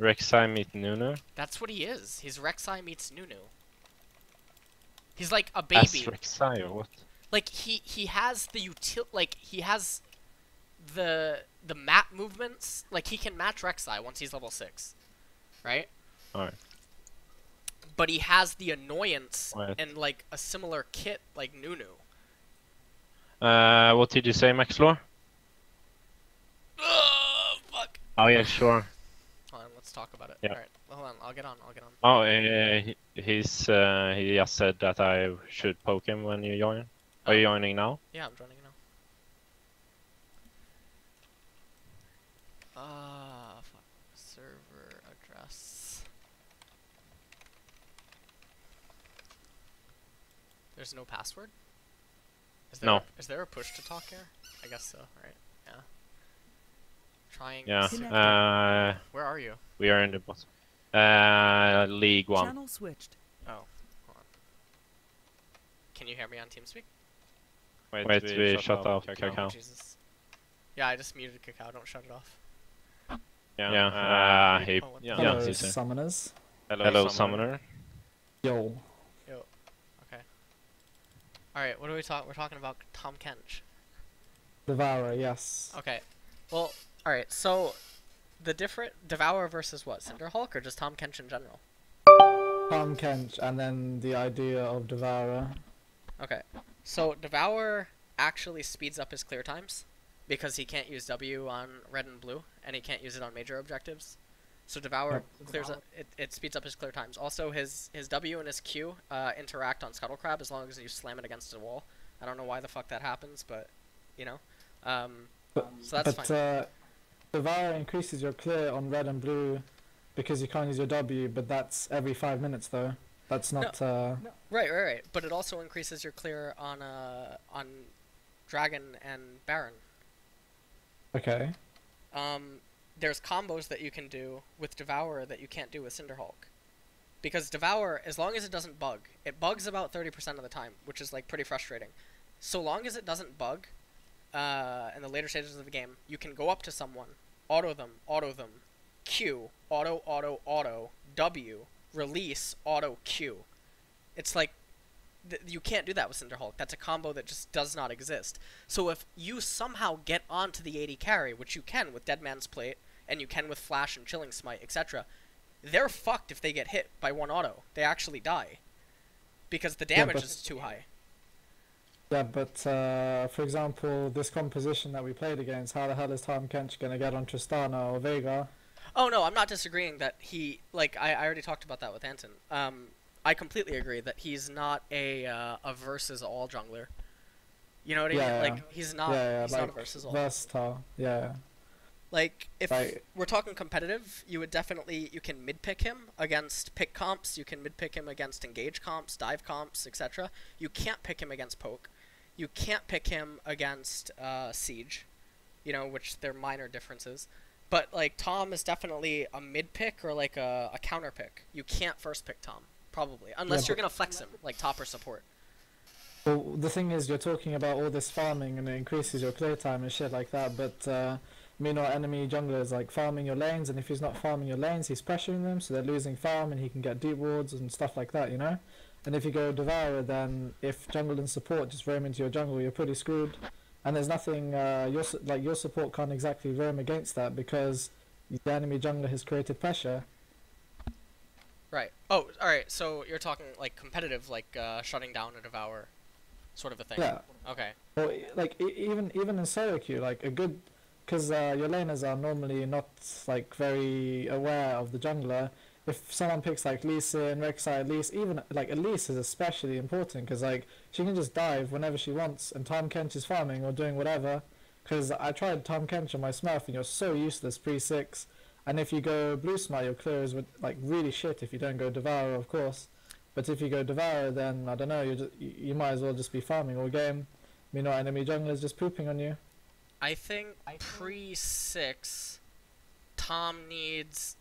Rek'Sai meet Nunu? That's what he is. He's Rek'Sai meets Nunu. He's like a As baby. Rek'Sai or what? Like he has the he has the map movements. Like he can match Rek'Sai once he's level 6, right? Alright. But he has the annoyance Right. and like a similar kit like Nunu. What did you say, Max Lore? Fuck. Oh yeah, sure. Hold on, let's talk about it. Yeah. Alright, hold on, I'll get on. Oh, he just said that I should poke him when you join. Are you joining now? Yeah, I'm joining now. Fuck. Server address. There's no password? No. Is there a push to talk here? I guess so, right? Yeah. Trying. Yeah. Where are you? We are in the bottom. League 1. Channel switched. Oh, hold on. Can you hear me on TeamSpeak? Wait, we shut off Cacao. Oh, Jesus. Yeah, I just muted Cacao. Don't shut it off. Yeah. Hey. Oh, Yeah. Hello, He's here. summoners. Hello, Summoner. Yo. Okay. Alright, what are we talking? We're talking about Tahm Kench. Devourer, yes. Okay. Well, alright, so the different Devourer versus what? Cinderhulk or just Tahm Kench in general? Tahm Kench, and then the idea of Devourer. Okay. So Devourer actually speeds up his clear times because he can't use W on red and blue, and he can't use it on major objectives. So Devourer clears up, it speeds up his clear times. Also, his W and his Q interact on Scuttle Crab as long as you slam it against a wall. I don't know why the fuck that happens, but you know. So that's fine. Devourer increases your clear on red and blue because you can't use your W, but that's every 5 minutes though. That's not. No. Right. But it also increases your clear on Dragon and Baron. Okay. There's combos that you can do with Devourer that you can't do with Cinderhulk. Because Devourer, as long as it doesn't bug, it bugs about 30% of the time, which is like pretty frustrating. So long as it doesn't bug, in the later stages of the game, you can go up to someone, auto them, Q, auto, W, release, auto, Q. It's like, you can't do that with Cinderhulk. That's a combo that just does not exist. So if you somehow get onto the AD carry, which you can with Dead Man's Plate, and you can with Flash and Chilling Smite, etc., they're fucked if they get hit by one auto. They actually die. Because the damage is too high. Yeah, but for example, this composition that we played against, how the hell is Tahm Kench going to get on Tristana or Veigar? Oh no, I'm not disagreeing that he, like, I already talked about that with Anton. I completely agree that he's not a versus all jungler. You know what I mean? Yeah. Like, he's not like not a versus all. versatile, yeah. Like, if we're talking competitive, you can mid-pick him against pick comps, you can mid-pick him against engage comps, dive comps, etc. You can't pick him against poke. You can't pick him against siege, you know, which they're minor differences. But, like, Tahm is definitely a mid-pick or, like, a counter-pick. You can't first-pick Tahm, probably. Unless you're going to flex him, like top or support. Well, the thing is, you're talking about all this farming and it increases your clear time and shit like that, but our enemy jungler is like farming your lanes, and if he's not farming your lanes, he's pressuring them, so they're losing farm and he can get deep wards and stuff like that, you know? And if you go Devourer, then if jungle and support just roam into your jungle, you're pretty screwed. And there's nothing, your support can't exactly roam against that because the enemy jungler has created pressure. Right. Oh, alright, so you're talking, like, competitive, like, shutting down a Devourer sort of a thing. Yeah. Okay. Well, like, even in SoloQ, like, a good... Because your laners are normally not, like, very aware of the jungler. If someone picks, like, Lee Sin, Rek'Sai, Elise, even, like, Elise is especially important, because, like, she can just dive whenever she wants, and Tahm Kench is farming or doing whatever. Because I tried Tahm Kench on my Smurf, and you're so useless pre-6. And if you go Blue Smite, your clear is, like, really shit if you don't go Devourer, of course. But if you go Devourer, then, I don't know, you might as well just be farming all game. Enemy jungler is just pooping on you. I think pre-6, Tahm needs,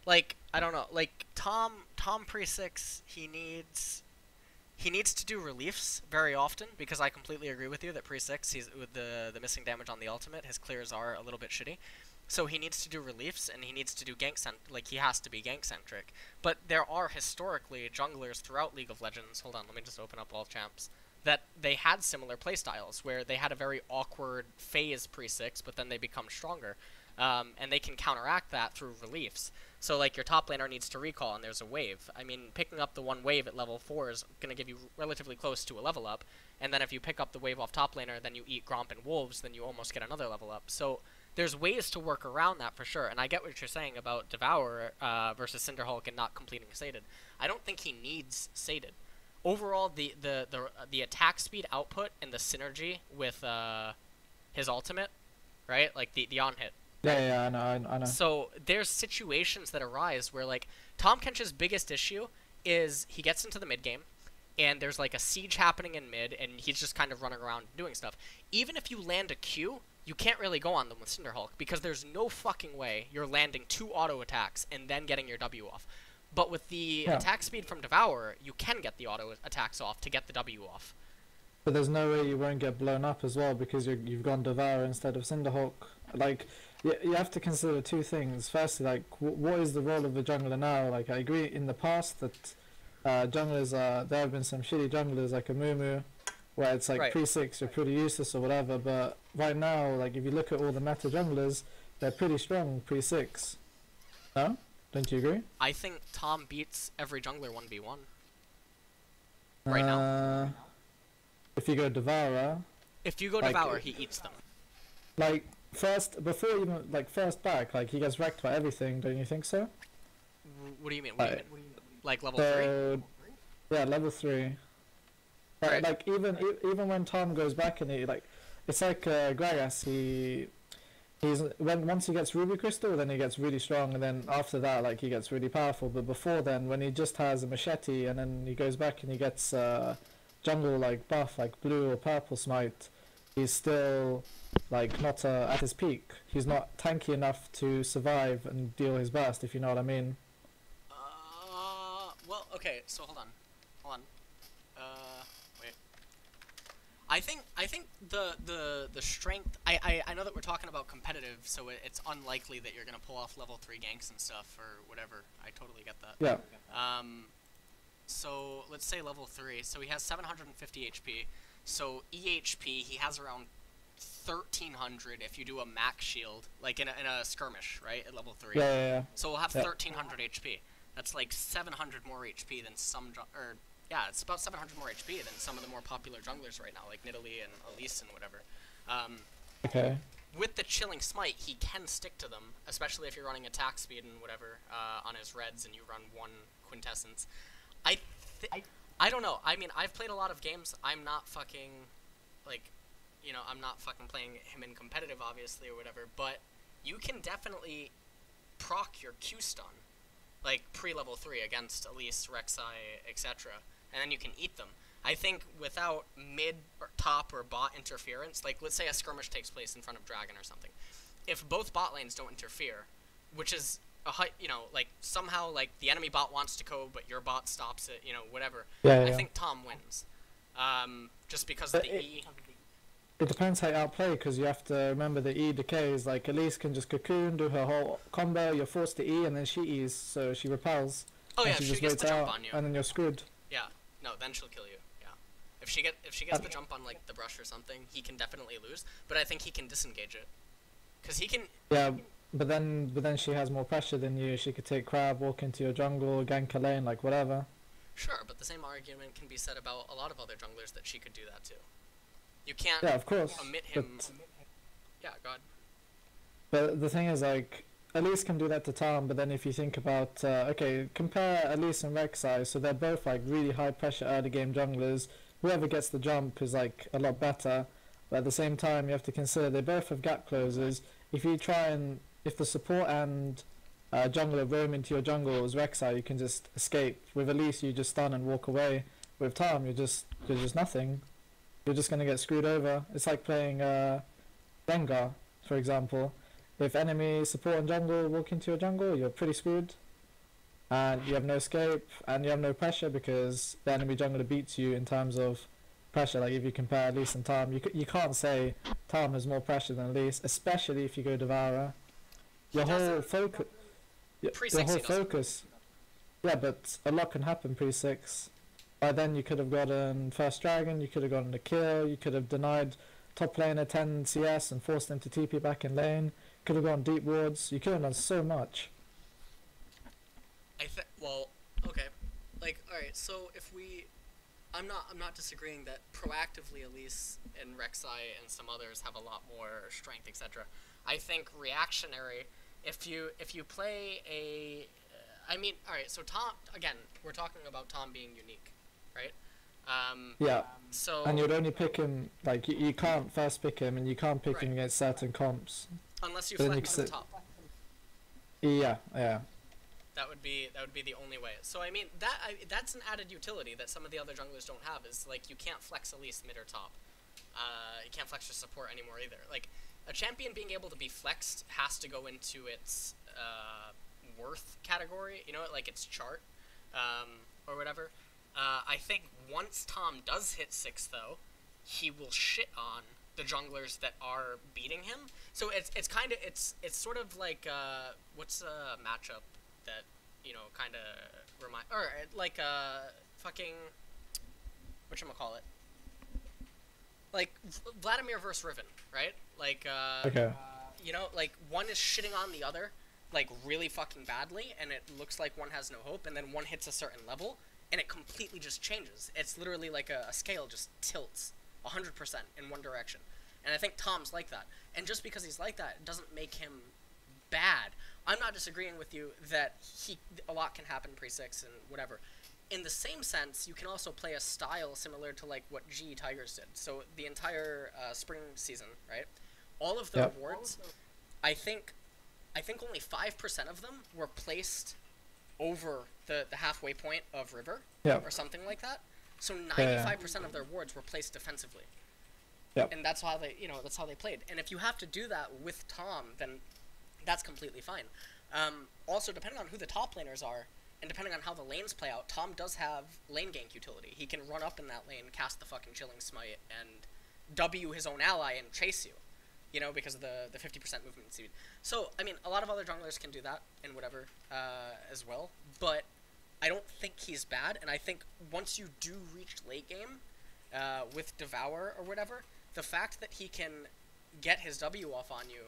like, I don't know, like, Tahm pre-6, he needs to do reliefs very often, because I completely agree with you that pre-6, he's with the missing damage on the ultimate, his clears are a little bit shitty. So he needs to do reliefs and he needs to do he has to be gank centric. But there are historically junglers throughout League of Legends. Hold on, let me just open up all champs. That they had similar playstyles where they had a very awkward phase pre-6, but then they become stronger. And they can counteract that through reliefs. So like your top laner needs to recall and there's a wave. I mean, picking up the one wave at level 4 is going to give you relatively close to a level up. And then if you pick up the wave off top laner, then you eat Gromp and Wolves, then you almost get another level up. So there's ways to work around that for sure. And I get what you're saying about Devourer versus Cinderhulk and not completing Sated. I don't think he needs Sated. Overall, the attack speed output and the synergy with his ultimate, right? Like the on hit. Yeah, I know. So there's situations that arise where like Tahm Kench's biggest issue is he gets into the mid game and there's like a siege happening in mid and he's just kind of running around doing stuff. Even if you land a Q, you can't really go on them with Cinderhulk because there's no fucking way you're landing 2 auto attacks and then getting your W off. But with the attack speed from Devourer, you can get the auto attacks off to get the W off. But there's no way you won't get blown up as well because you've gone Devourer instead of Cinderhulk. Like, you have to consider 2 things. Firstly, like, what is the role of the jungler now? Like, I agree in the past that junglers there have been some shitty junglers like a Mumu, where it's like pre-6 you're pretty useless or whatever. But right now, like, if you look at all the meta junglers, they're pretty strong pre-6. No? Don't you agree? I think Tahm beats every jungler 1v1. Right now. If you go Devourer. If you go Devourer, he eats them. Like, before even, like, first back, like, he gets wrecked by everything, don't you think so? What do you mean? What do you mean? Like level 3? Yeah, level 3. Right. Like, even when Tahm goes back and he, like, it's like Gragas, once he gets Ruby Crystal, then he gets really strong, and then after that, like, he gets really powerful. But before then, when he just has a machete, and then he goes back and he gets jungle like buff, like blue or purple smite, he's still like not at his peak. He's not tanky enough to survive and deal his burst, if you know what I mean. Well, okay. So hold on. Wait. I think the strength. I know that we're talking about competitive, so it's unlikely that you're gonna pull off level 3 ganks and stuff or whatever. I totally get that. Yeah. So let's say level 3. So he has 750 HP. So EHP he has around 1300 if you do a max shield, like in a skirmish, right? At level 3. Yeah. So we'll have 1300 HP. That's like 700 more HP than it's about 700 more HP than some of the more popular junglers right now, like Nidalee and Elise and whatever. Okay. With the Chilling Smite, he can stick to them, especially if you're running attack speed and whatever on his reds and you run 1 Quintessence. I don't know. I mean, I've played a lot of games. I'm not fucking, like, I'm not fucking playing him in competitive, obviously, or whatever, but you can definitely proc your Q stun, like, pre-level 3 against Elise, Rek'Sai, etc., and then you can eat them. I think without mid, or top, or bot interference, like, let's say a skirmish takes place in front of Dragon or something. If both bot lanes don't interfere, which is like somehow like the enemy bot wants to go, but your bot stops it, whatever. I think Tahm wins, just because of the E. It depends how you outplay, because you have to remember the E decays. Like, Elise can just cocoon, do her whole combo, you're forced to E, and then she E's, so she repels. Oh yeah, she if just she gets waits the jump out, on you. and then you're screwed. Yeah, no, then she'll kill you. Yeah, if she gets the jump on like the brush or something, he can definitely lose. But I think he can disengage it, because he can. Yeah. But then she has more pressure than you. She could take crab, walk into your jungle, gank a lane, like whatever. Sure, but the same argument can be said about a lot of other junglers that she could do that too. You can't of course, omit him. Yeah, God. But the thing is, like, Elise can do that to Tahm, but then if you think about, compare Elise and Rek'Sai, so they're both like really high pressure early game junglers. Whoever gets the jump is like a lot better, but at the same time you have to consider they both have gap closers. If the support and jungler roam into your jungle as Rek'Sai, you can just escape. With Elise, you just stun and walk away. With Tahm, you're just nothing. You're just gonna get screwed over. It's like playing Rengar, for example. If enemy support and jungle walk into your jungle, you're pretty screwed. And you have no escape, and you have no pressure because the enemy jungler beats you in terms of pressure. Like, if you compare Elise and Tahm, you can't say Tahm has more pressure than Elise, especially if you go Devourer. your whole focus. The whole focus. Yeah, but a lot can happen pre-6. By then you could have gotten first dragon, you could have gotten a kill, you could have denied top laner 10 CS and forced them to TP back in lane, could have gone deep wards, you could have done so much. Well, okay. Like, alright, so if we... I'm not disagreeing that proactively Elise and Rek'Sai and some others have a lot more strength, etc. I think reactionary, if you play a... I mean, alright, so Tahm, again, we're talking about Tahm being unique, right? Yeah. So... And you'd only pick him, like, you can't first pick him, and you can't pick him against certain comps. Unless you flex the top. Yeah, yeah. That would be the only way. So I mean that's an added utility that some of the other junglers don't have. Is like you can't flex Elise mid or top. You can't flex your support anymore either. Like a champion being able to be flexed has to go into its worth category. You know, like its chart or whatever. I think once Tahm does hit 6 though, he will shit on the junglers that are beating him. So it's kind of it's sort of like what's a matchup that, you know, kind of remind, or like fucking, whatchamacallit, like Vladimir versus Riven, right? Like Okay. you know, like one is shitting on the other like really fucking badly, and it looks like one has no hope, and then one hits a certain level and it completely just changes. It's literally like a scale just tilts 100% in one direction. And I think Tahm's like that, and just because he's like that, it doesn't make him bad. I'm not disagreeing with you that a lot can happen pre-6 and whatever. In the same sense, you can also play a style similar to like what G Tigers did. So the entire spring season, right? All of the rewards, I think only 5% of them were placed over the halfway point of River or something like that. So 95% of their wards were placed defensively. And that's how they played. And if you have to do that with Tahm, then that's completely fine. Also, depending on who the top laners are, and depending on how the lanes play out, Tahm does have lane gank utility. He can run up in that lane, cast the fucking Chilling Smite, and W his own ally and chase you. You know, because of the 50% movement speed. So, I mean, a lot of other junglers can do that, and whatever, as well. But I don't think he's bad, and I think once you do reach late game, with Devourer or whatever, the fact that he can get his W off on you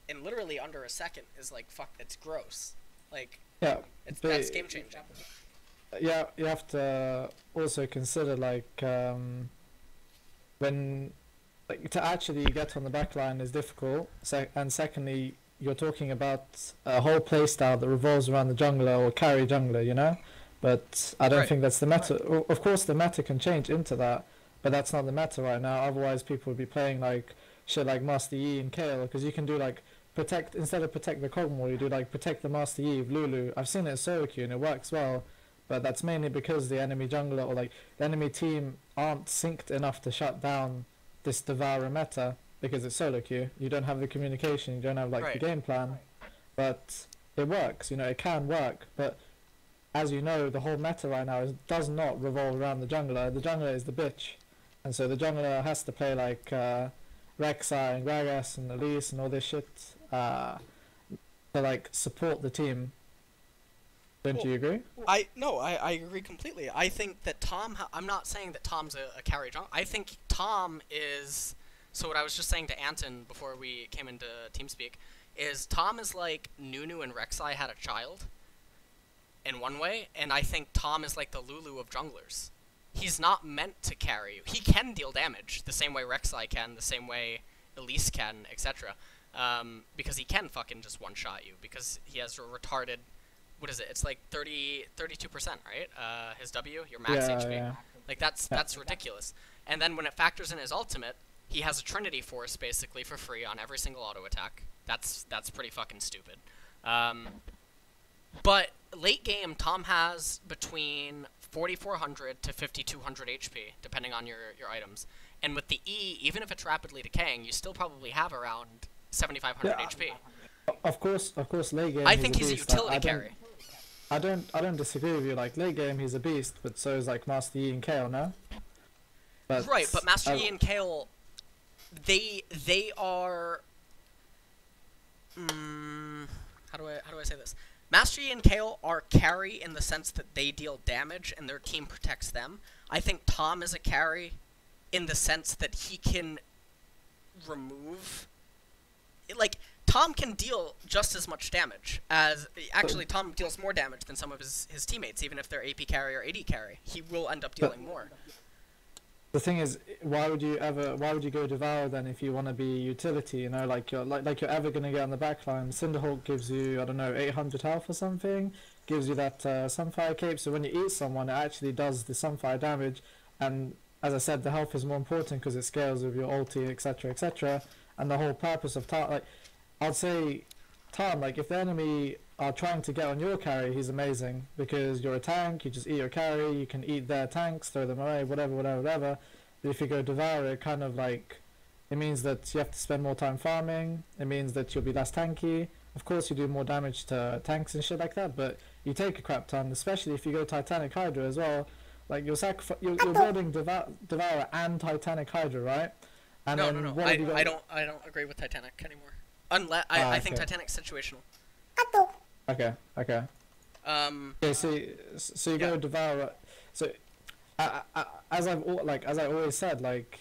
in literally under a second is like, fuck, it's gross. Like, that's game changing. Yeah, you have to also consider, like, when, like, to actually get on the back line is difficult, and secondly, you're talking about a whole playstyle that revolves around the jungler or carry jungler, you know? But I don't think that's the meta. Of course, the meta can change into that, but that's not the meta right now. Otherwise, people would be playing, like, shit like Master Yi and Kayle, because you can do, like, instead of protect the Kog'Maw, you do like protect the Master Yi of Lulu. I've seen it in SoloQ and it works well, but that's mainly because the enemy jungler or like the enemy team aren't synced enough to shut down this Devourer meta, because it's SoloQ. You don't have the communication, you don't have like the game plan, but it works, you know, it can work. But as you know, the whole meta right now does not revolve around the jungler. The jungler is the bitch, and so the jungler has to play like Rek'Sai and Gragas and Elise and all this shit to like support the team. Don't you agree? I agree completely. I think that Tahm, I'm not saying that Tahm's a carry jungler. I think Tahm is, so what I was just saying to Anton before we came into TeamSpeak, is Tahm is like Nunu and Rek'Sai had a child in one way, and I think Tahm is like the Lulu of junglers. He's not meant to carry you. He can deal damage the same way Rek'Sai can, the same way Elise can, etc. Because he can fucking just one-shot you, because he has a retarded, what is it? It's like 32%, right? His W, your max HP. Yeah. Like that's ridiculous. And then when it factors in his ultimate, he has a Trinity Force basically for free on every single auto attack. That's pretty fucking stupid. But late game, Tahm has between 4,400 to 5,200 HP, depending on your items. And with the E, even if it's rapidly decaying, you still probably have around 7,500 HP. Of course, late game. I think he's a utility carry. I don't disagree with you. Like late game, he's a beast, but so is like Master Yi and Kayle, no? But right, but Master Yi and Kayle, they are. how do I say this? Master Yi and Kale are carry in the sense that they deal damage and their team protects them. I think Tahm is a carry in the sense that he can remove, like, Tahm can deal just as much damage as, actually Tahm deals more damage than some of his teammates, even if they're AP carry or AD carry. He will end up dealing more. The thing is, why would you go Devourer then if you want to be utility? You know, like you're ever gonna get on the backline. Cinderhulk gives you, I don't know, 800 health or something. Gives you that Sunfire cape. So when you eat someone, it actually does the Sunfire damage. And as I said, the health is more important because it scales with your ulti, etc., etc. And the whole purpose of Tahm, like, I'd say, Tahm, like, if the enemy are trying to get on your carry, he's amazing because you're a tank. You just eat your carry. You can eat their tanks, throw them away, whatever. But if you go Devourer, it kind of like, it means that you have to spend more time farming. It means that you'll be less tanky. Of course, you do more damage to tanks and shit like that, but you take a crap ton, especially if you go Titanic Hydra as well. Like, you're building Devourer and Titanic Hydra, right? And No. I don't agree with Titanic anymore. Unless I think Titanic's situational. Okay. Okay, so you go Devourer. So, as I always said, like,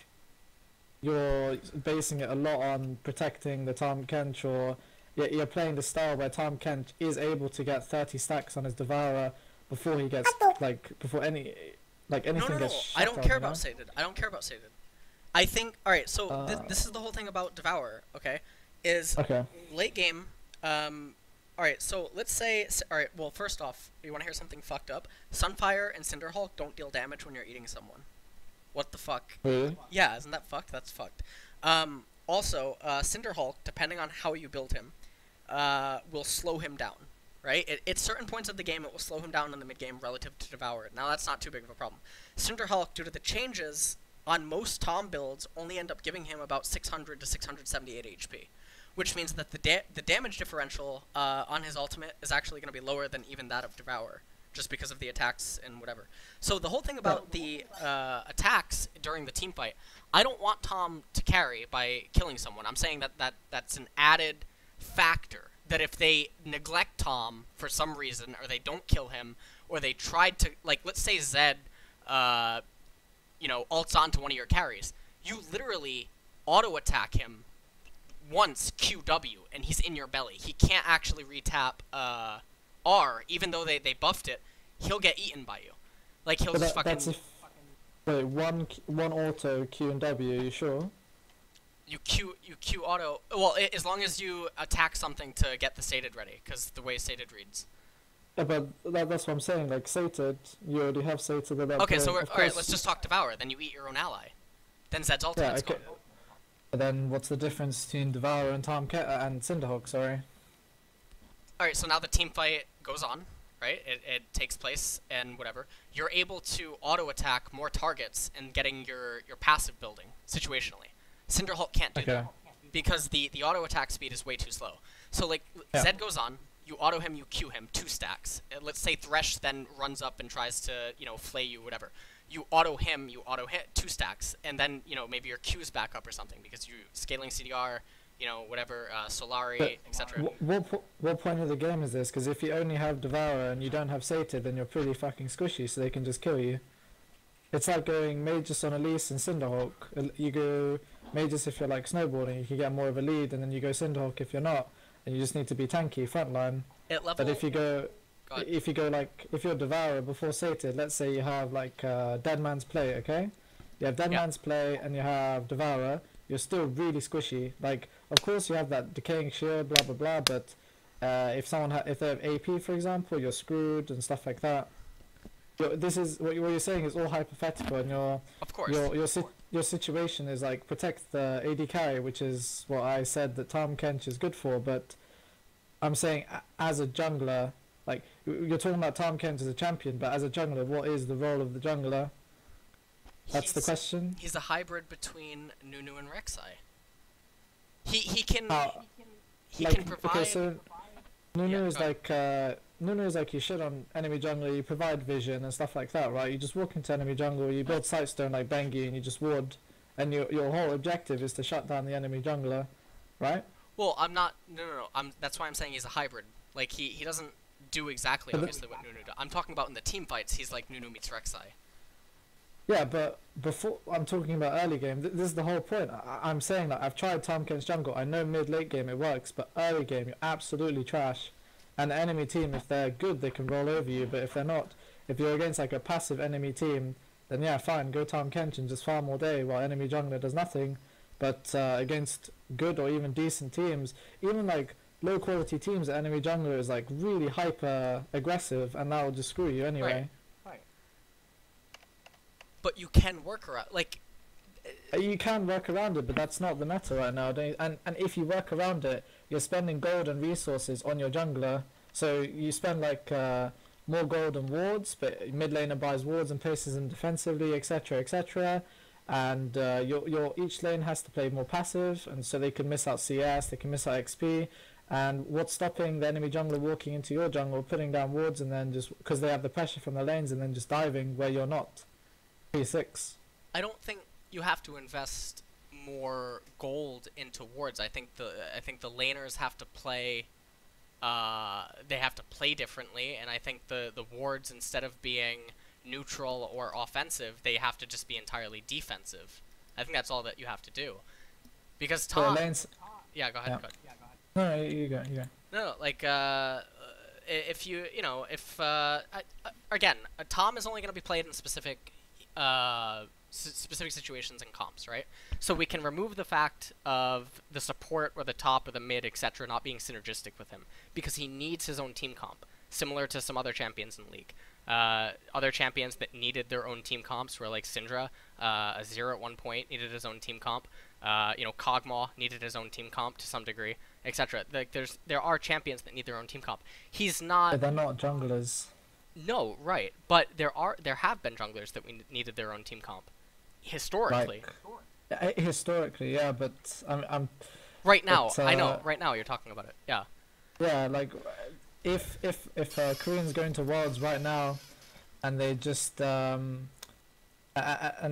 you're basing it a lot on protecting the Tahm Kench, or you're playing the style where Tahm Kench is able to get 30 stacks on his Devourer before he gets anything gets shut I don't care about sated. I don't care about sated. I think, alright, so this is the whole thing about Devourer, okay? Late game, alright, so let's say, alright, well, first off, you want to hear something fucked up? Sunfire and Cinderhulk don't deal damage when you're eating someone. What the fuck? Really? Yeah, isn't that fucked? That's fucked. Also, Cinderhulk, depending on how you build him, will slow him down, right? At certain points of the game, it will slow him down in the mid-game relative to Devourer. Now, that's not too big of a problem. Cinderhulk, due to the changes on most Tahm builds, only end up giving him about 600 to 678 HP. Which means that the damage differential on his ultimate is actually going to be lower than even that of Devourer, just because of the attacks and whatever. So the whole thing about the attacks during the team fight, I don't want Tahm to carry by killing someone. I'm saying that's an added factor, that if they neglect Tahm for some reason, or they don't kill him, or they tried to, like, let's say Zed, ults onto one of your carries, you literally auto-attack him once QW, and he's in your belly. He can't actually retap R, even though they buffed it. He'll get eaten by you. Like, he'll just fucking... Wait, one auto Q and W, you sure? You Q auto... Well, as long as you attack something to get the sated ready, because the way sated reads. Yeah, but that's what I'm saying, like, sated, you already have sated at that Okay, point. so alright, let's just talk Devourer. Then you eat your own ally. Then Zed's ultimate's gone. And then what's the difference between Devourer and and Cinderhulk, sorry? Alright, so now the team fight goes on, right? It takes place and whatever. You're able to auto-attack more targets and getting your passive building, situationally. Cinderhulk can't do that, because the auto-attack speed is way too slow. So, like, Zed goes on, you auto him, you Q him, 2 stacks. Let's say Thresh then runs up and tries to, flay you, whatever. You auto him, you auto hit 2 stacks, and then, maybe your Q's back up or something, because you're scaling CDR, whatever, Solari, etc. What point of the game is this? Because if you only have Devourer and you don't have Sated, then you're pretty fucking squishy, so they can just kill you. It's like going Magus on Elise and Cinderhulk. You go Magus if you're, like, snowboarding, you can get more of a lead, and then you go Cinderhulk if you're not, and you just need to be tanky, frontline. But if you're Devourer before Sated, let's say you have, like, Dead Man's Play, okay? You have Dead Man's Play and you have Devourer, you're still really squishy. Like, of course you have that Decaying Shield, blah blah blah, but if they have AP, for example, you're screwed and stuff like that. This is what you're saying is all hypothetical, and your situation is, like, protect the AD carry, which is what I said that Tahm Kench is good for, but I'm saying as a jungler, like, you're talking about Tahm Kench as a champion, but as a jungler, what is the role of the jungler? That's the question. He's a hybrid between Nunu and Rek'Sai. He can provide. Okay, so Nunu is like you shit on enemy jungler, you provide vision and stuff like that, right? You just walk into enemy jungle, you build sightstone like Bengi, and you just ward, and your whole objective is to shut down the enemy jungler, right? Well, I'm not. No. That's why I'm saying he's a hybrid. Like he doesn't do exactly obviously what Nunu does. I'm talking about in the team fights. He's like Nunu meets Rek'Sai. Yeah, but before I'm talking about early game. This is the whole point. I'm saying that I've tried Tahm Kench jungle. I know mid late game it works, but early game you're absolutely trash. And the enemy team, if they're good, they can roll over you. But if they're not, if you're against like a passive enemy team, then yeah, fine, go Tahm Kench and just farm all day while enemy jungler does nothing. But against good or even decent teams, even like low quality teams, the enemy jungler is like really hyper aggressive, and that will just screw you anyway. Right. But you can work around, like You can work around it, but that's not the meta right now. And if you work around it, you're spending gold and resources on your jungler. So you spend like more gold and wards, but mid laner buys wards and places them defensively, etc., etc. And your each lane has to play more passive, and so they can miss out CS, they can miss out XP. And what's stopping the enemy jungler walking into your jungle, putting down wards, and then just because they have the pressure from the lanes, and then just diving where you're not? P6. I don't think you have to invest more gold into wards. I think the laners have to play. They have to play differently, and I think the wards, instead of being neutral or offensive, they have to just be entirely defensive. I think that's all that you have to do. Because Tahm, yeah, go ahead. Yeah. Go ahead. No, you go. No, like if again, Tahm is only going to be played in specific situations and comps, right? So we can remove the fact of the support or the top or the mid, etc., not being synergistic with him, because he needs his own team comp, similar to some other champions in the league. Other champions that needed their own team comps were like Syndra. Azir at one point needed his own team comp. Kog'Maw needed his own team comp to some degree, etc. Like there are champions that need their own team comp. He's not. But they're not junglers. No, right. But there have been junglers that needed their own team comp, historically. Historically, yeah, but I'm. Right now, but, I know. Right now, you're talking about it. Yeah. Yeah, like if Koreans go into Worlds right now, and they just and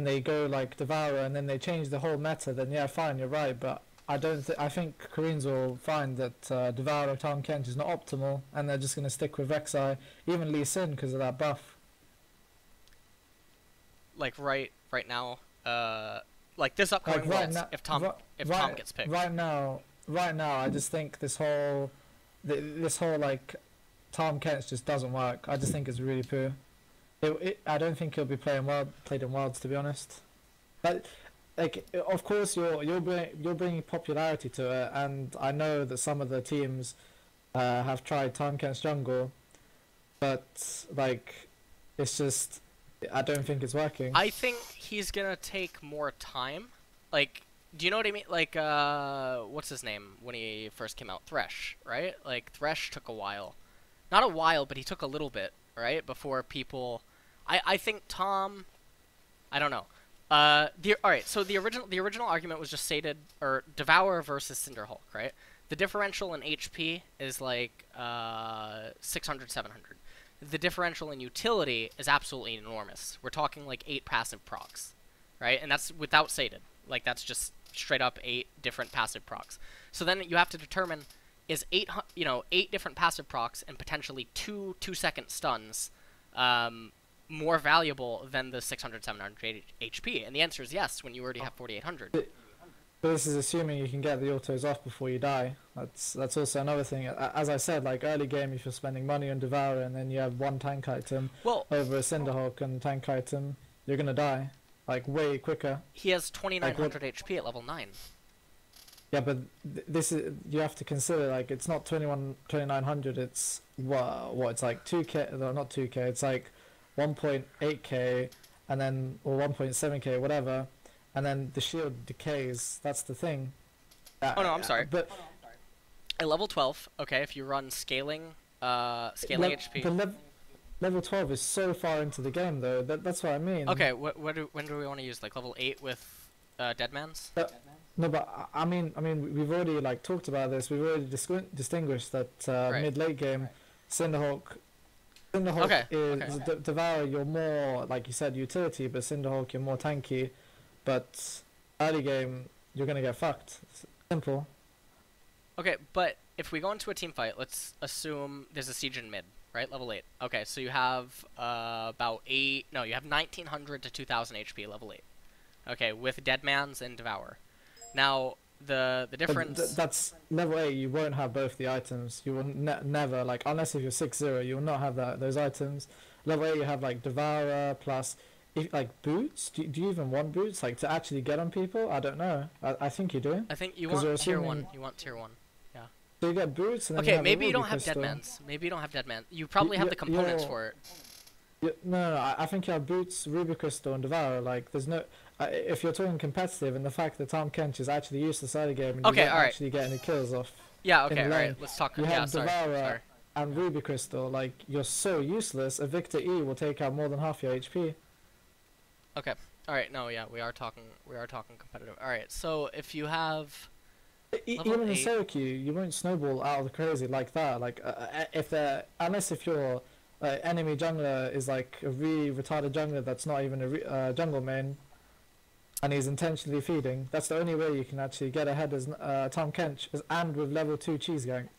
they go like Devourer, and then they change the whole meta, then yeah, fine, you're right. But I think Koreans will find that Devourer Tahm Kench is not optimal, and they're just going to stick with Rek'Sai, even Lee Sin, because of that buff. Like right now, like this upcoming Like Worlds, if Tahm gets picked. Right now, I just think this whole like Tahm Kench just doesn't work. I just think it's really poor. I don't think he'll be played in Worlds, to be honest. But like, of course, you're bringing popularity to it, and I know that some of the teams have tried Tahm Kench jungle, but like, it's just, I don't think it's working. I think he's gonna take more time. Like, do you know what I mean? Like, what's his name when he first came out? Thresh, right? Like, Thresh took a while. Not a while, but he took a little bit, right? Before people... I think Tahm... I don't know. Alright, so the original argument was just stated, or Devourer versus Cinderhulk, right? The differential in HP is like 600, 700. The differential in utility is absolutely enormous. We're talking like 8 passive procs, right? And that's without sated. Like, that's just straight up 8 different passive procs. So then you have to determine, is 8 different passive procs and potentially 2-second stuns more valuable than the 600, 700 HP? And the answer is yes, when you already have 4800. But this is assuming you can get the autos off before you die. That's also another thing. As I said, like early game, if you're spending money on Devourer and then you have one tank item over a Cinderhulk and tank item, you're gonna die, like, way quicker. He has 2900 HP at level 9. Yeah, but this is, you have to consider, like, it's not 2900. It's it's like 2k. No, not 2k. It's like 1.8k, and then, or 1.7k, whatever. And then the shield decays. That's the thing. Oh no, I'm sorry. But at level 12, okay, if you run scaling HP. But level 12 is so far into the game, though. That's what I mean. Okay, when do we want to use, like, level 8 with Deadmans? No, but I mean, we've already like talked about this. We've already distinguished that Right. mid-late game, Cinderhulk is Devourer. You're more, like you said, utility, but Cinderhulk, you're more tanky. But early game, you're gonna get fucked. It's simple. Okay, but if we go into a team fight, let's assume there's a siege in mid, right? Level 8. Okay, so you have about 8... No, you have 1900 to 2000 HP, level 8. Okay, with Deadmans and Devourer. Now, the difference... That's level 8, you won't have both the items. You will never, like, unless if you're 6-0, you will not have those items. Level 8, you have, like, Devourer plus... If, like, boots? Do you even want boots? Like, to actually get on people? I don't know. I think you do. I think you want tier 1. You want tier 1. Yeah. So you get boots and then okay, you maybe you don't have have Deadmans. Maybe you don't have Deadman. You probably have the components for it. No, I think you have boots, Ruby Crystal, and Devourer. Like, there's no... if you're talking competitive, and the fact that Tahm Kench is actually useless early game, and you don't actually get any kills off... Yeah, okay, alright, let's talk... You have Devourer sorry. and Ruby Crystal. Like, you're so useless, a Victor E will take out more than half your HP. Okay. All right. No. Yeah. We are talking competitive. All right. So if you have even in SoloQ, you won't snowball out of the crazy like that. Like unless if your enemy jungler is like a really retarded jungler that's not even a jungle main, and he's intentionally feeding. That's the only way you can actually get ahead as Tahm Kench and with level 2 cheese gank.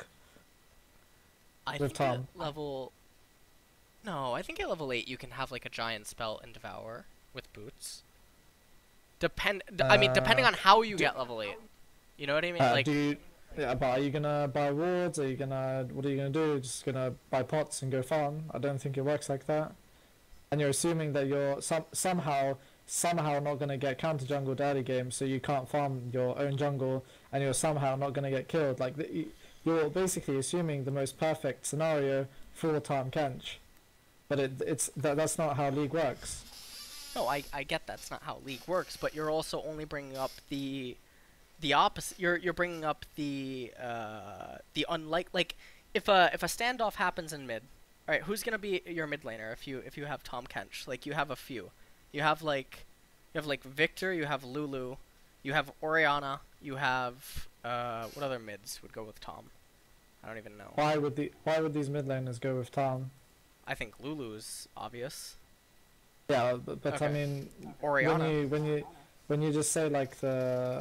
I think at level. No, I think at level 8 you can have like a giant spell and Devour with boots. I mean, depending on how you get level 8. You know what I mean? Like, but are you gonna buy wards? What are you gonna do? Just gonna buy pots and go farm? I don't think it works like that. And you're assuming that you're somehow not gonna get counter jungled early game, so you can't farm your own jungle, and you're somehow not gonna get killed. Like you're basically assuming the most perfect scenario for Tahm Kench, but that's not how League works. No, I get that's not how League works, but you're also only bringing up the opposite. You're bringing up the like if a standoff happens in mid, all right, who's gonna be your mid laner if you have Tahm Kench? Like, you have a few. You have like Victor, you have Lulu, you have Orianna, you have what other mids would go with Tahm? I don't even know. Why would these mid laners go with Tahm? I think Lulu's obvious. Yeah, but okay. I mean, Orianna. When you just say like why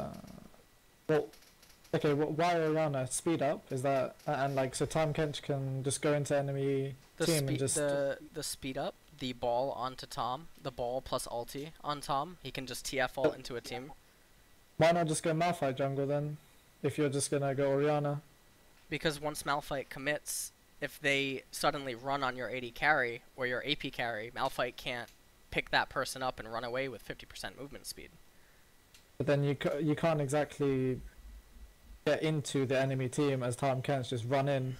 Orianna? Speed up, is that, and like so Tahm Kench can just go into enemy team and just the speed up, the ball onto Tahm, the ball plus ulti on Tahm. He can just TF ult into a team. Why not just go Malphite jungle then, if you're just gonna go Orianna? Because once Malphite commits, if they suddenly run on your AD carry or your AP carry, Malphite can't pick that person up and run away with 50% movement speed. But then you can't exactly get into the enemy team as Tahm Kench, just run in,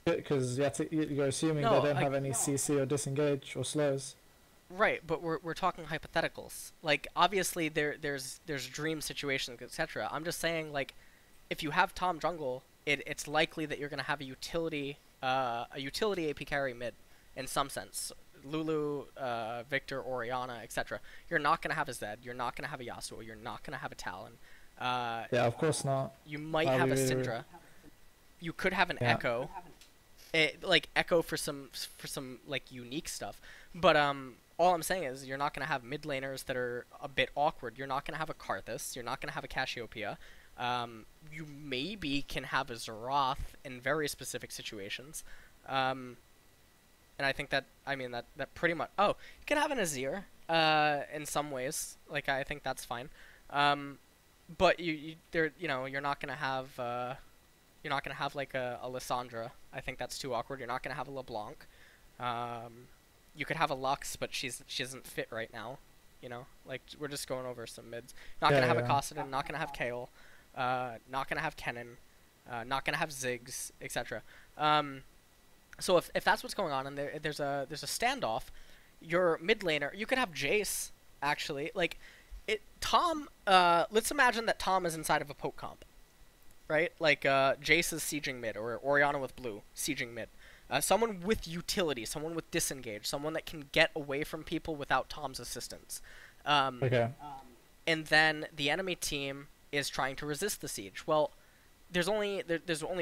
because you're assuming they don't have any CC or disengage or slows. Right, but we're talking hypotheticals. Like, obviously there's dream situations, etc. I'm just saying, like, if you have Tahm jungle, it's likely that you're gonna have a utility AP carry mid in some sense. Lulu, Victor, Orianna, etc. You're not going to have a Zed. You're not going to have a Yasuo. You're not going to have a Talon. Yeah, of course not. You might have a Syndra. You could have an Echo. Like, Echo for some like, unique stuff. But all I'm saying is you're not going to have mid laners that are a bit awkward. You're not going to have a Karthus. You're not going to have a Cassiopeia. You maybe can have a Xerath in very specific situations. And I think that, I mean, that pretty much... Oh, you can have an Azir, in some ways. Like, I think that's fine. But you're not gonna have, like, a Lissandra. I think that's too awkward. You're not gonna have a LeBlanc. You could have a Lux, but she isn't fit right now. You know? Like, we're just going over some mids. Not gonna have a Kassadin, not gonna have Kayle, not gonna have Kennen, not gonna have Ziggs, etc. So if that's what's going on, and there's a standoff, your mid laner, you could have Jace, actually. Like, Tahm, let's imagine that Tahm is inside of a poke comp, right? Like, Jace is sieging mid, or Orianna with blue, sieging mid. Someone with utility, someone with disengage, someone that can get away from people without Tahm's assistance. Okay. And then the enemy team is trying to resist the siege. Well, there's only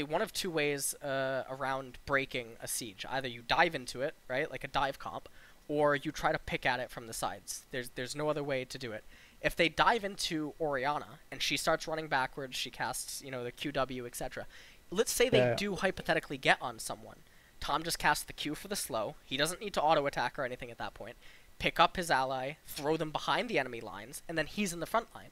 one of two ways around breaking a siege. Either you dive into it, right, like a dive comp, or you try to pick at it from the sides. There's no other way to do it. If they dive into Orianna and she starts running backwards, she casts, the QW, etc. let's say they Yeah. do hypothetically get on someone. Tahm just casts the Q for the slow. He doesn't need to auto-attack or anything at that point. Pick up his ally, throw them behind the enemy lines, and then he's in the front line.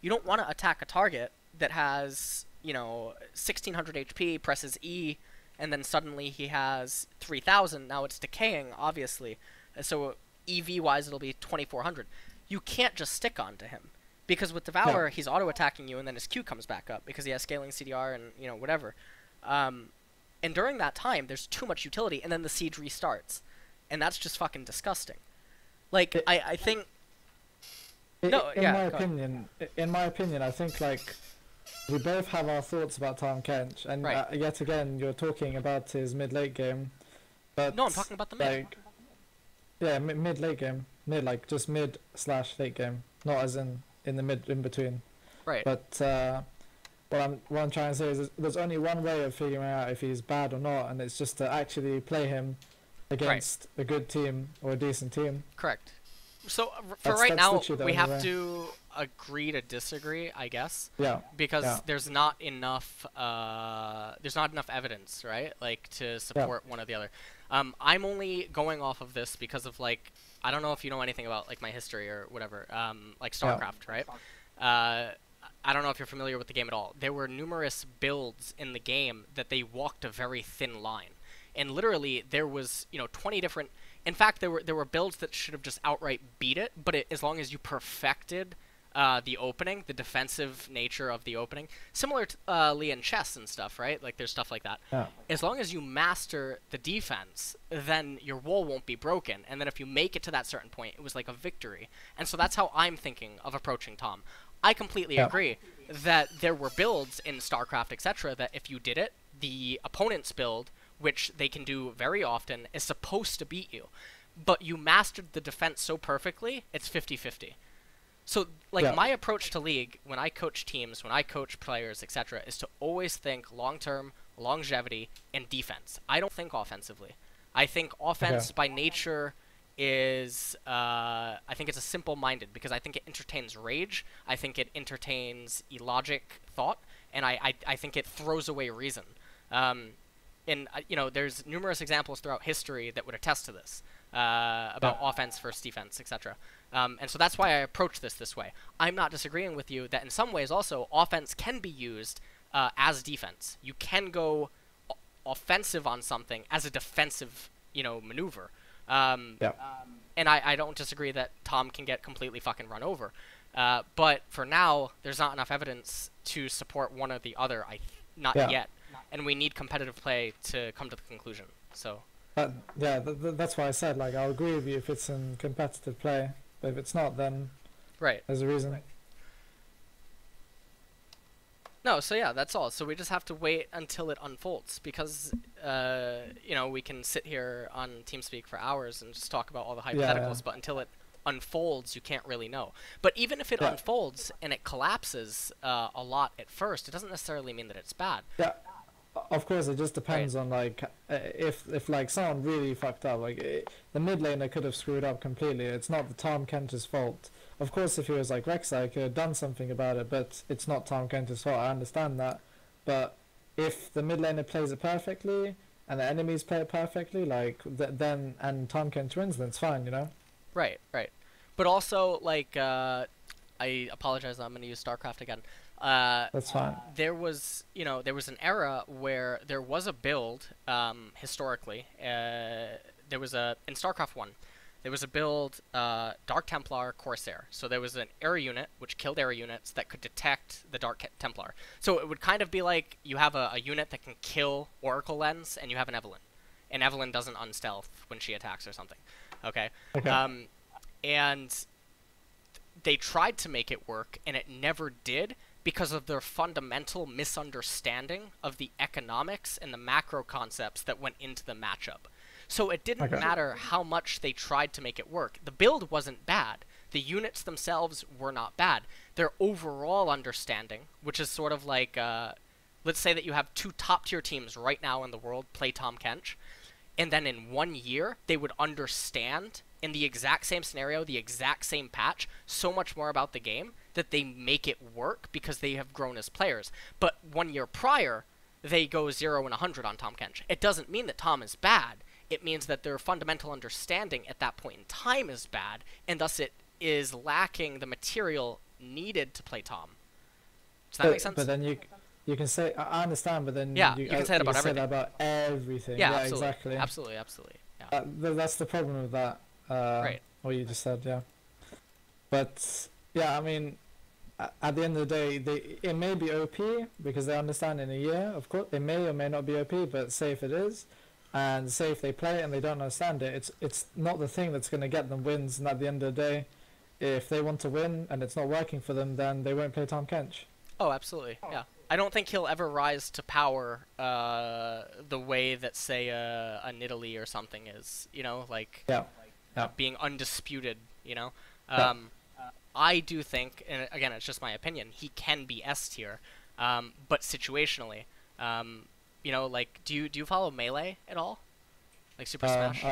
You don't want to attack a target that has, 1600 HP, presses E, and then suddenly he has 3000. Now it's decaying, obviously. So EV-wise, it'll be 2400. You can't just stick on to him. Because with Devourer, he's auto-attacking you, and then his Q comes back up, because he has scaling CDR and, whatever. And during that time, there's too much utility, and then the siege restarts. And that's just fucking disgusting. Like, I think... In my opinion, I think, like, we both have our thoughts about Tahm Kench, and yet again, you're talking about his mid-late game, but... No, I'm talking about the mid. Like, yeah, mid-late game. Like, just mid/late game. Not as in the in-between. Right. But, what I'm trying to say is there's only one way of figuring out if he's bad or not, and it's just to actually play him against a good team or a decent team. Correct. So for right now, we have to agree to disagree, I guess. Yeah. Because there's not enough evidence, right? Like to support one or the other. I'm only going off of this because of like, I don't know if you know anything about like my history or whatever. Like StarCraft, right? I don't know if you're familiar with the game at all. There were numerous builds in the game that they walked a very thin line. And literally, there was, 20 different... In fact, there were builds that should have just outright beat it, but as long as you perfected the opening, the defensive nature of the opening, similarly in chess and stuff, right? Like, there's stuff like that. Yeah. As long as you master the defense, then your wall won't be broken. And then if you make it to that certain point, it was like a victory. And so that's how I'm thinking of approaching Tahm. I completely agree that there were builds in StarCraft, etc., that if you did it, the opponent's build, which they can do very often, is supposed to beat you. But you mastered the defense so perfectly, it's 50-50. So, like, my approach to League, when I coach teams, when I coach players, etc., is to always think long-term, longevity, and defense. I don't think offensively. I think offense, by nature, is I think it's a simple-minded, because I think it entertains rage, I think it entertains illogic thought, and I think it throws away reason. And there's numerous examples throughout history that would attest to this about offense versus defense, etc. And so that's why I approach this way. I'm not disagreeing with you that in some ways also offense can be used as defense. You can go offensive on something as a defensive, maneuver. And I don't disagree that Tahm can get completely fucking run over. But for now, there's not enough evidence to support one or the other. Not yet. And we need competitive play to come to the conclusion. So. That's why I said, like, I'll agree with you if it's in competitive play. But if it's not, then there's a reason. No, so yeah, that's all. So we just have to wait until it unfolds, because we can sit here on TeamSpeak for hours and just talk about all the hypotheticals, but until it unfolds, you can't really know. But even if it unfolds and it collapses a lot at first, it doesn't necessarily mean that it's bad. Yeah, of course, it just depends on, like, if like someone really fucked up, like the mid laner could have screwed up completely. It's not the Tahm Kench's fault. Of course, if he was like Rek'Sai, he could have done something about it, but it's not Tahm Kench's fault. I understand that. But if the mid laner plays it perfectly and the enemies play it perfectly, like then and Tahm Kench wins, then it's fine, Right. But also, like, I apologize, I'm going to use StarCraft again. That's fine. There was an era where there was a build, historically. There was in StarCraft 1, there was a build, Dark Templar Corsair. So there was an air unit, which killed air units, that could detect the Dark Templar. So it would kind of be like you have a unit that can kill Oracle Lens, and you have an Evelynn. And Evelynn doesn't unstealth when she attacks or something. Okay. And they tried to make it work, and it never did, because of their fundamental misunderstanding of the economics and the macro concepts that went into the matchup. So it didn't matter how much they tried to make it work. The build wasn't bad. The units themselves were not bad. Their overall understanding, which is sort of like, let's say that you have two top-tier teams right now in the world play Tahm Kench, and then in 1 year, they would understand, in the exact same scenario, the exact same patch, so much more about the game that they make it work because they have grown as players. But 1 year prior, they go 0 and 100 on Tahm Kench. It doesn't mean that Tahm is bad. It means that their fundamental understanding at that point in time is bad, and thus it is lacking the material needed to play Tahm. Does that make sense? But then you can say, I understand, but then yeah, you can say that about everything. Say that about everything. Yeah, yeah, absolutely. Exactly. Absolutely. Yeah. That's the problem with that. Right. What you just said, yeah. But yeah, I mean, at the end of the day, it may be OP because they understand in a year. Of course, it may or may not be OP, but say if it is, and say if they play it and they don't understand it, it's not the thing that's going to get them wins. And at the end of the day, if they want to win and it's not working for them, then they won't play Tahm Kench. Oh, absolutely. Yeah. I don't think he'll ever rise to power the way that, say, a Nidalee or something is, you know, like being undisputed, you know. I do think, and again, it's just my opinion, he can be S tier, but situationally. You know, like, do you follow Melee at all? Like Super Smash?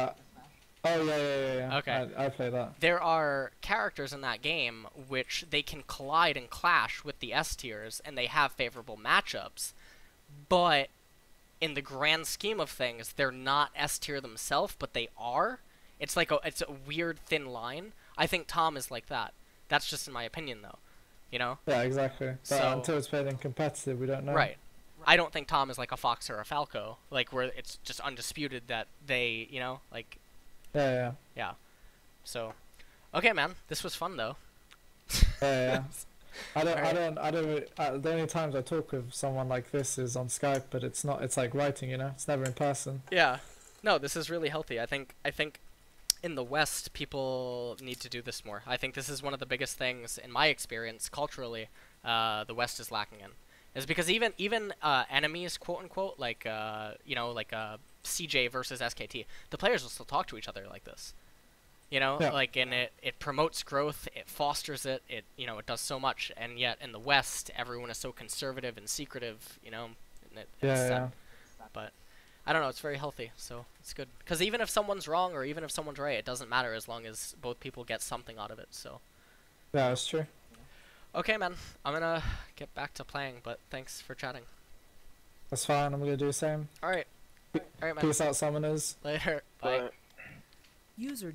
Oh, yeah. Okay. I play that. There are characters in that game which they can collide and clash with the S tiers, and they have favorable matchups, but in the grand scheme of things, they're not S tier themselves, but they are. It's like it's a weird thin line. I think Tahm is like that. That's just in my opinion, though. You know? Yeah, exactly. But So, until it's played in competitive, we don't know. right. I don't think Tahm is like a Fox or a Falco, like where it's just undisputed that they, you know, like. Yeah. So, okay, man. This was fun, though. Yeah. The only times I talk with someone like this is on Skype, but it's not. It's like writing, you know. It's never in person. Yeah. No, this is really healthy. I think in the West, people need to do this more. I think this is one of the biggest things, in my experience, culturally, the West is lacking in. Is because even enemies, quote unquote, like you know, like CJ versus SKT, the players will still talk to each other like this. You know, like, and it promotes growth, it fosters it, you know, it does so much, and yet in the West, everyone is so conservative and secretive, you know, and it's sad. But I don't know, it's very healthy, so it's good. Because even if someone's wrong or even if someone's right, it doesn't matter as long as both people get something out of it, so. Yeah, that's true. Okay, man, I'm gonna get back to playing, but thanks for chatting. That's fine, I'm gonna do the same. Alright, man. Peace out, summoners. Later. Bye. User